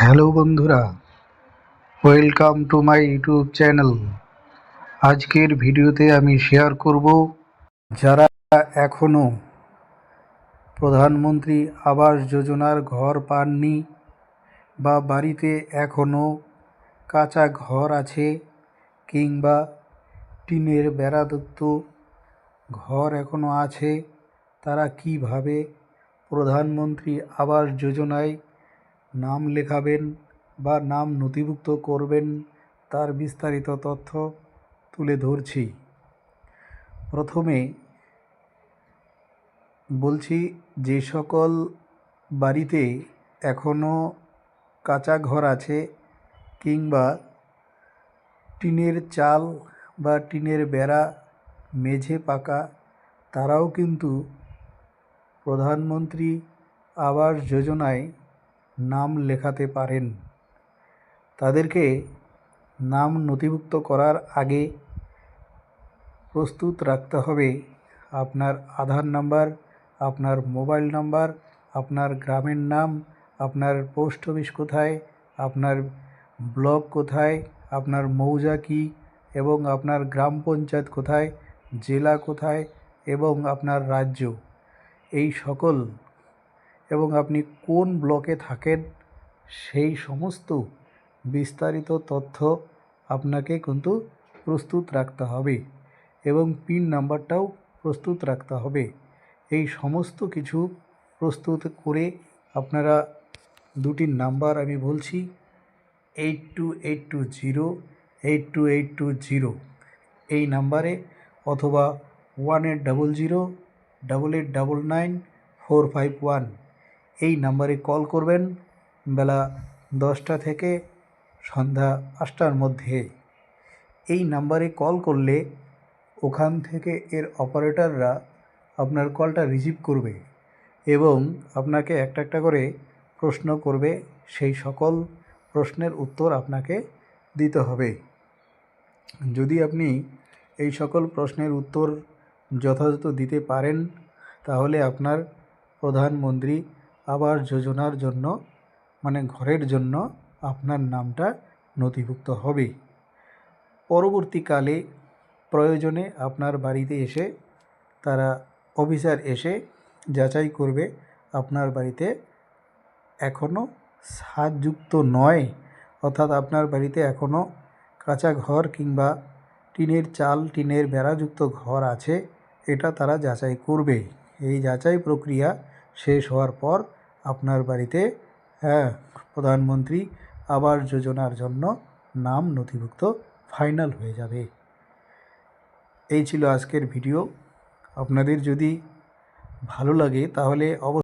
Hello বন্ধুরা, welcome to my YouTube channel. আজকের ভিডিওতে আমি শেয়ার করব যারা এখনও প্রধানমন্ত্রী আবাস যোজনার ঘর পাননি বা বাড়িতে এখনও কাঁচা ঘর আছে কিংবা টিনের বেড়াযুক্ত ঘর এখনও আছে, তারা কিভাবে প্রধানমন্ত্রী আবাস যোজনায় নাম লেখাবেন বা নাম নথিভুক্ত করবেন তার বিস্তারিত তথ্য তুলে ধরছি। প্রথমে বলছি, যে সকল বাড়িতে এখনও কাঁচা ঘর আছে কিংবা টিনের চাল বা টিনের বেড়া, মেঝে পাকা, তারাও কিন্তু প্রধানমন্ত্রী আবাস যোজনায় নাম লেখাতে পারেন। তাদেরকে নাম নথিভুক্ত করার আগে প্রস্তুত রাখতে হবে আপনার আধার নাম্বার, আপনার মোবাইল নাম্বার, আপনার গ্রামের নাম, আপনার পোস্ট অফিস কোথায়, আপনার ব্লক কোথায়, আপনার মৌজা কী এবং আপনার গ্রাম পঞ্চায়েত কোথায়, জেলা কোথায় এবং আপনার রাজ্য, এই সকল এবং আপনি কোন ব্লকে থাকেন সেই সমস্ত বিস্তারিত তথ্য আপনাকে কিন্তু প্রস্তুত রাখতে হবে এবং পিন নাম্বারটাও প্রস্তুত রাখতে হবে। এই সমস্ত কিছু প্রস্তুত করে আপনারা দুটি নাম্বার আমি বলছি, 8282 82820 এই নাম্বারে, অথবা 1800 8899 451 এই নাম্বারে কল করবেন বেলা 10টা থেকে সন্ধ্যা 5টার মধ্যে। এই নাম্বারে কল করলে ওখান থেকে এর অপারেটররা আপনার কলটা রিসিভ করবে এবং আপনাকে একটা একটা করে প্রশ্ন করবে। সেই সকল প্রশ্নের উত্তর আপনাকে দিতে হবে। যদি আপনি এই সকল প্রশ্নের উত্তর যথাযথ দিতে পারেন, তাহলে আপনার প্রধানমন্ত্রী আবাস যোজনার জন্য, মানে ঘরের জন্য, আপনার নামটা নথিভুক্ত হবে। পরবর্তীকালে প্রয়োজনে আপনার বাড়িতে এসে তারা অফিসার এসে যাচাই করবে আপনার বাড়িতে এখনও ছাদযুক্ত নয়, অর্থাৎ আপনার বাড়িতে এখনও কাঁচা ঘর কিংবা টিনের চাল, টিনের বেড়াযুক্ত ঘর আছে, এটা তারা যাচাই করবে। এই যাচাই প্রক্রিয়া শেষ হওয়ার পর আপনার বাড়িতে প্রধানমন্ত্রী আবাস যোজনার জন্য নাম নথিভুক্ত ফাইনাল হয়ে যাবে। এই ছিল আজকের ভিডিও। আপনাদের যদি ভালো লাগে তাহলে অবশ্যই